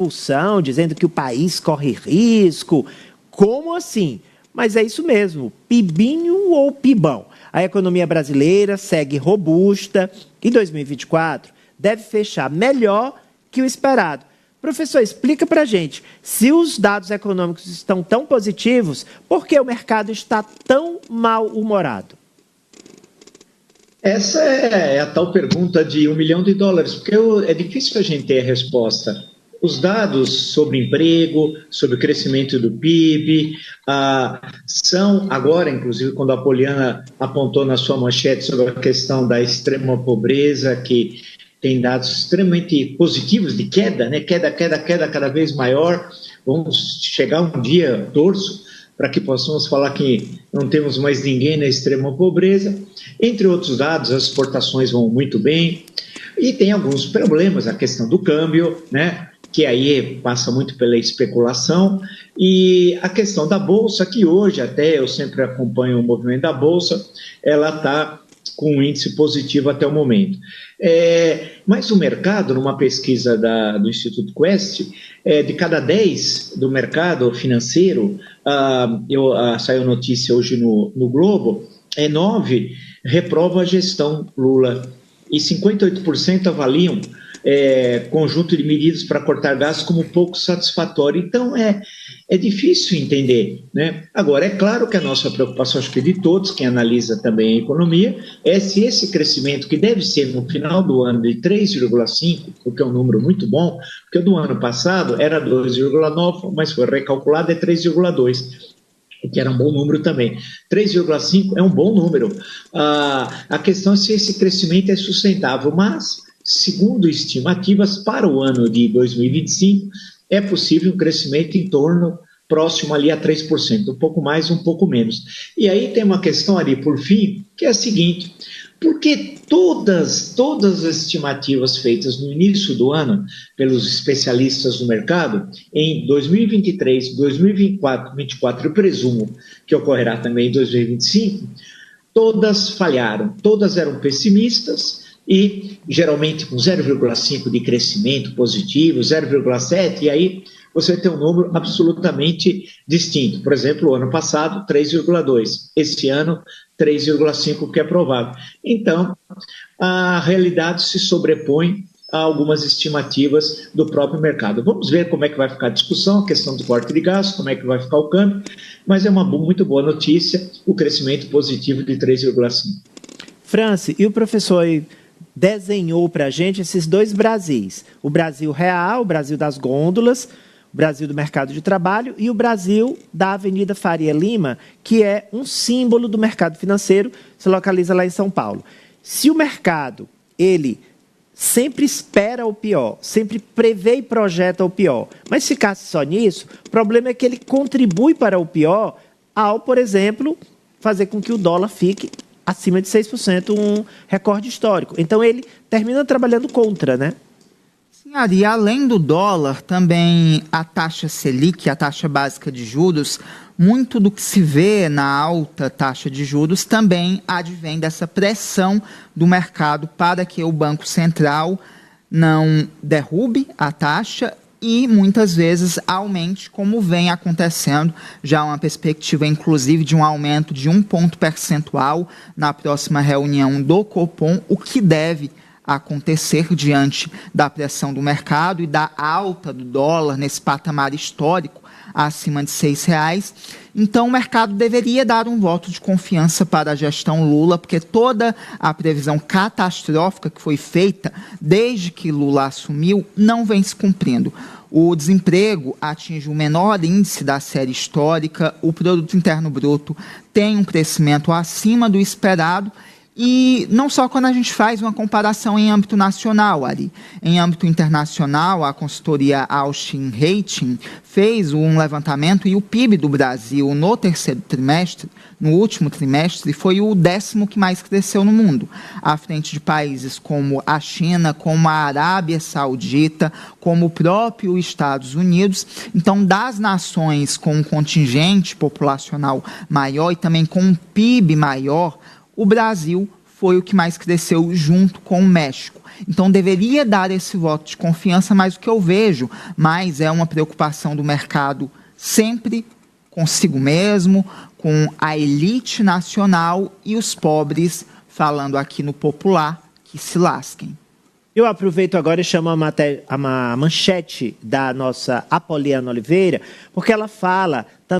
expulsão, dizendo que o país corre risco. Como assim? Mas é isso mesmo, pibinho ou pibão. A economia brasileira segue robusta e 2024 deve fechar melhor que o esperado. Professor, explica para a gente, se os dados econômicos estão tão positivos, por que o mercado está tão mal-humorado? Essa é a tal pergunta de $1 milhão, porque é difícil a gente ter a resposta. Os dados sobre emprego, sobre o crescimento do PIB, são agora, inclusive, quando a Poliana apontou na sua manchete sobre a questão da extrema pobreza, que tem dados extremamente positivos de queda, né? Queda cada vez maior. Vamos chegar um dia, torço, para que possamos falar que não temos mais ninguém na extrema pobreza. Entre outros dados, as exportações vão muito bem e tem alguns problemas, a questão do câmbio, né? Que aí passa muito pela especulação, e a questão da Bolsa, que hoje até eu sempre acompanho o movimento da Bolsa, ela está com um índice positivo até o momento. Mas o mercado, numa pesquisa do Instituto Quest, de cada 10 do mercado financeiro, saiu notícia hoje no Globo, 9 reprovam a gestão Lula e 58% avaliam conjunto de medidas para cortar gastos como pouco satisfatório. Então, é difícil entender, né? Agora, é claro que a nossa preocupação, acho que de todos, quem analisa também a economia, é se esse crescimento, que deve ser no final do ano de 3,5, o que é um número muito bom, porque o do ano passado era 2,9, mas foi recalculado, é 3,2. Que era um bom número também. 3,5 é um bom número. A questão é se esse crescimento é sustentável, mas, segundo estimativas, para o ano de 2025, é possível um crescimento em torno, próximo ali a 3%, um pouco mais, um pouco menos. E aí tem uma questão ali, por fim, que é a seguinte: porque todas as estimativas feitas no início do ano pelos especialistas do mercado, em 2023, 2024, eu presumo que ocorrerá também em 2025, todas falharam, todas eram pessimistas e geralmente com 0,5 de crescimento positivo, 0,7, e aí você tem um número absolutamente distinto. Por exemplo, o ano passado, 3,2. Esse ano, 3,5, que é provável. Então, a realidade se sobrepõe a algumas estimativas do próprio mercado. Vamos ver como é que vai ficar a discussão, a questão do corte de gastos, como é que vai ficar o câmbio, mas é uma muito boa notícia o crescimento positivo de 3,5. Franci, e o professor aí desenhou para a gente esses dois Brasis, o Brasil real, o Brasil das gôndolas, o Brasil do mercado de trabalho e o Brasil da Avenida Faria Lima, que é um símbolo do mercado financeiro, se localiza lá em São Paulo. Se o mercado, ele sempre espera o pior, sempre prevê e projeta o pior, mas se ficasse só nisso, o problema é que ele contribui para o pior ao, por exemplo, fazer com que o dólar fique acima de 6%, um recorde histórico. Então, ele termina trabalhando contra, né? Sim, Ari, e além do dólar, também a taxa Selic, a taxa básica de juros, muito do que se vê na alta taxa de juros também advém dessa pressão do mercado para que o Banco Central não derrube a taxa e muitas vezes aumente, como vem acontecendo, já uma perspectiva inclusive de um aumento de 1 ponto percentual na próxima reunião do Copom, o que deve acontecer diante da pressão do mercado e da alta do dólar nesse patamar histórico acima de R$6. Então, o mercado deveria dar um voto de confiança para a gestão Lula, porque toda a previsão catastrófica que foi feita desde que Lula assumiu não vem se cumprindo. O desemprego atinge o menor índice da série histórica, o produto interno bruto tem um crescimento acima do esperado. E não só quando a gente faz uma comparação em âmbito nacional, Ari. Em âmbito internacional, a consultoria Austin Rating fez um levantamento e o PIB do Brasil no terceiro trimestre, no último trimestre, foi o 10º que mais cresceu no mundo, à frente de países como a China, como a Arábia Saudita, como o próprio Estados Unidos. Então, das nações com um contingente populacional maior e também com um PIB maior, o Brasil foi o que mais cresceu junto com o México. Então, deveria dar esse voto de confiança, mas o que eu vejo mais é uma preocupação do mercado sempre consigo mesmo, com a elite nacional e os pobres, falando aqui no popular, que se lasquem. Eu aproveito agora e chamo a manchete da nossa Apoliana Oliveira, porque ela fala